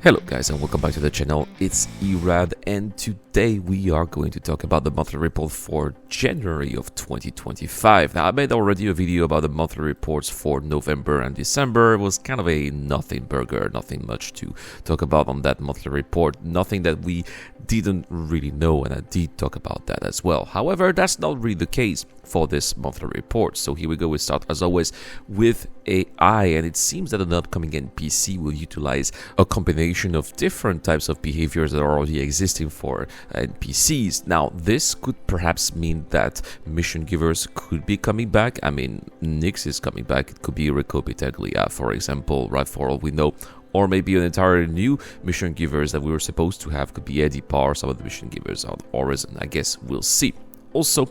Hello guys and welcome back to the channel, it's Irad, and today we are going to talk about the monthly report for January of 2025. Now I made already a video about the monthly reports for November and December. It was kind of a nothing burger, nothing much to talk about on that monthly report, nothing that we didn't really know, and I did talk about that as well. However, that's not really the case for this monthly report. So here we go, we start as always with AI, and it seems that an upcoming NPC will utilize a combination of different types of behaviors that are already existing for NPCs. Now this could perhaps mean that mission givers could be coming back. I mean, Nyx is coming back, it could be Rico Pitaglia, for example, right, for all we know. Or maybe an entirely new mission givers that we were supposed to have could be Eddie Parr, some of the mission givers on Horizon. I guess we'll see. Also,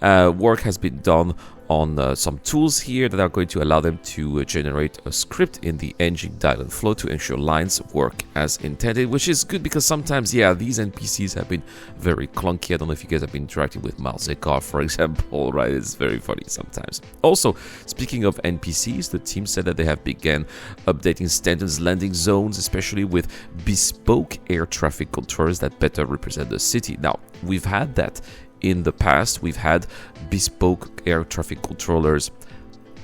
work has been done on some tools here that are going to allow them to generate a script in the engine dialog flow to ensure lines work as intended, which is good because sometimes, yeah, these NPCs have been very clunky. I don't know if you guys have been interacting with Miles Zekar, for example, right? It's very funny sometimes. Also, speaking of NPCs, the team said that they have begun updating standards landing zones, especially with bespoke air traffic controllers that better represent the city. Now, we've had that in the past. We've had bespoke air traffic controllers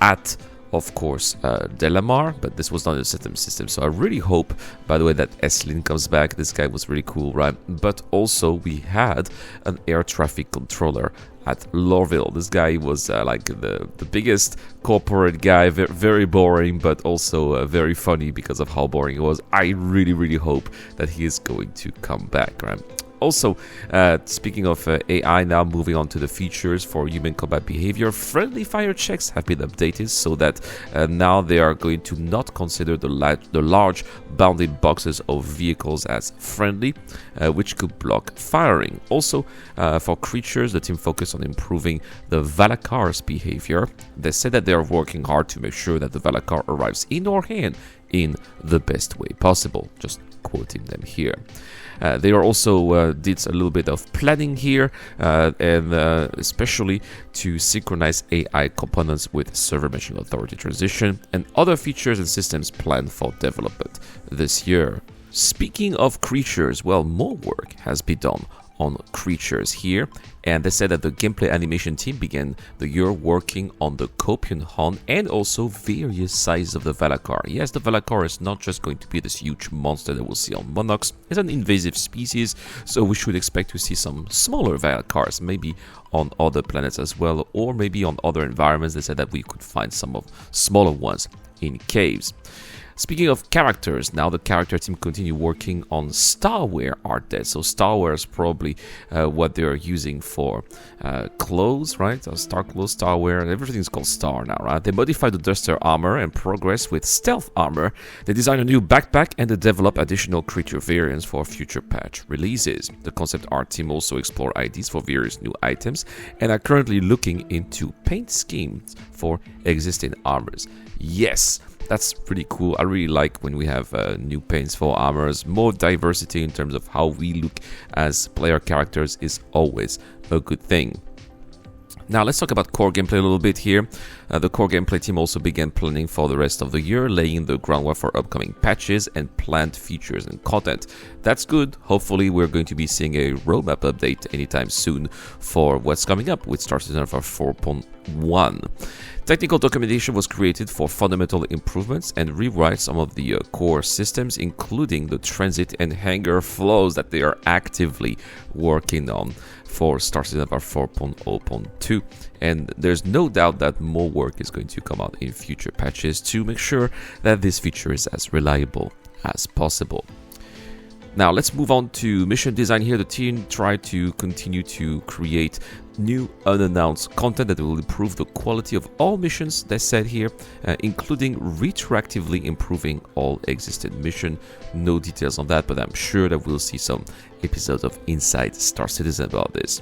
at, of course, Delamar, but this was not a system. So I really hope, by the way, that Eslin comes back. This guy was really cool, right? But also we had an air traffic controller at Lorville. This guy was like the biggest corporate guy, very boring, but also very funny because of how boring it was. I really hope that he is going to come back, right? Also, speaking of AI, now moving on to the features for human combat behavior, friendly fire checks have been updated so that now they are going to not consider the large bounded boxes of vehicles as friendly, which could block firing. Also, for creatures, the team focused on improving the Valakar's behavior. They said that they are working hard to make sure that the Valakar arrives in our hand in the best way possible. Just quoting them here. They are also did a little bit of planning here, and especially to synchronize AI components with server machine authority transition and other features and systems planned for development this year. Speaking of creatures, well, more work has been done on creatures here, and they said that the gameplay animation team began the year working on the Copian Hun and also various sizes of the Valakar. Yes, the Valakar is not just going to be this huge monster that we'll see on Monox. It's an invasive species, so we should expect to see some smaller Valakars, maybe on other planets as well, or maybe on other environments. They said that we could find some of smaller ones in caves. Speaking of characters, now the character team continue working on Starwear art dead. So Starwear is probably what they are using for clothes, right? So Star clothes, Starwear, and everything's called Star now, right? They modified the Duster armor and progress with Stealth armor. They designed a new backpack and they develop additional creature variants for future patch releases. The concept art team also explore ideas for various new items and are currently looking into paint schemes for existing armors. Yes, that's pretty cool. I really like when we have new paints for armors. More diversity in terms of how we look as player characters is always a good thing. Now let's talk about core gameplay a little bit here. The core gameplay team also began planning for the rest of the year, laying the groundwork for upcoming patches and planned features and content. That's good. Hopefully we're going to be seeing a roadmap update anytime soon for what's coming up with Star Citizen 4.1. Technical documentation was created for fundamental improvements and rewrite some of the core systems, including the transit and hangar flows that they are actively working on for Star Citizen 4.0.2. And there's no doubt that more work is going to come out in future patches to make sure that this feature is as reliable as possible. Now let's move on to mission design here. The team tried to continue to create new unannounced content that will improve the quality of all missions, they said here, including retroactively improving all existing mission. No details on that, but I'm sure that we'll see some episodes of Inside Star Citizen about this.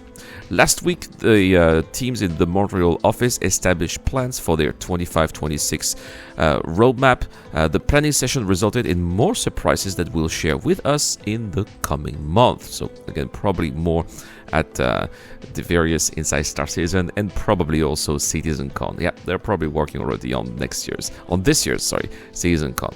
Last week, the teams in the Montreal office established plans for their 25-26 roadmap. The planning session resulted in more surprises that we'll share with us in the coming month. So again, probably more at the various Inside Star Citizen and probably also CitizenCon. Yeah, they're probably working already on this year's CitizenCon.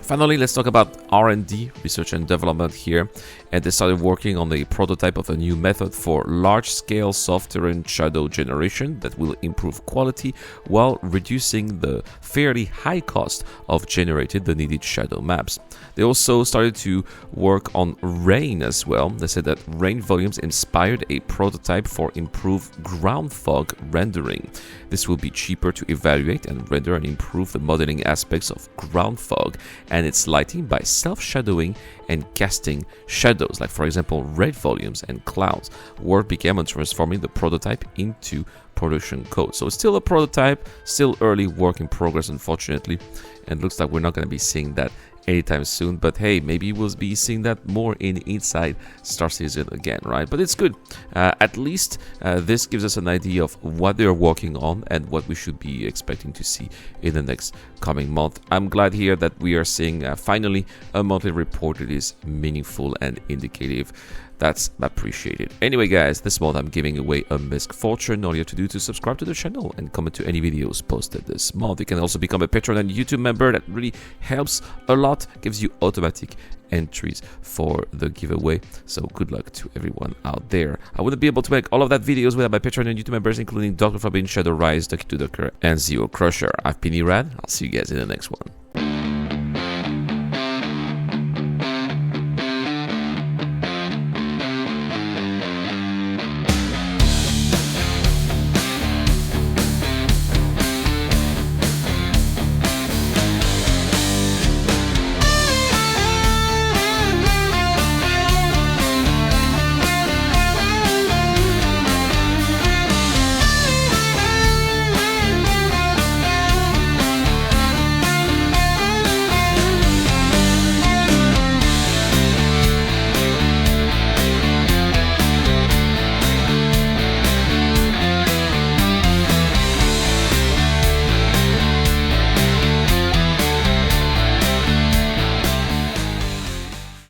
Finally, let's talk about R&D, research and development here. And they started working on a prototype of a new method for large-scale soft-terrain shadow generation that will improve quality while reducing the fairly high cost of generating the needed shadow maps. They also started to work on rain as well. They said that rain volumes inspired a prototype for improved ground fog rendering. This will be cheaper to evaluate and render and improve the modeling aspects of ground fog and its lighting by self-shadowing and casting shadows, like for example red volumes and clouds. Work began on transforming the prototype into production code. So it's still a prototype, still early work in progress, unfortunately, and looks like we're not going to be seeing that anytime soon, but hey, maybe we'll be seeing that more in Inside Star Citizen again, right? But it's good. At least this gives us an idea of what they're working on and what we should be expecting to see in the next coming month. I'm glad here that we are seeing finally a monthly report that is meaningful and indicative. That's appreciated. Anyway, guys, this month I'm giving away a Misc Fortune. All you have to do is to subscribe to the channel and comment to any videos posted this month. You can also become a Patreon and YouTube member. That really helps a lot, gives you automatic entries for the giveaway. So good luck to everyone out there. I wouldn't be able to make all of that videos without my Patreon and YouTube members, including Dr. Fabian, Shadow Rise, Ducky to Ducker, and Zero Crusher. I've been Irad. I'll see you guys in the next one.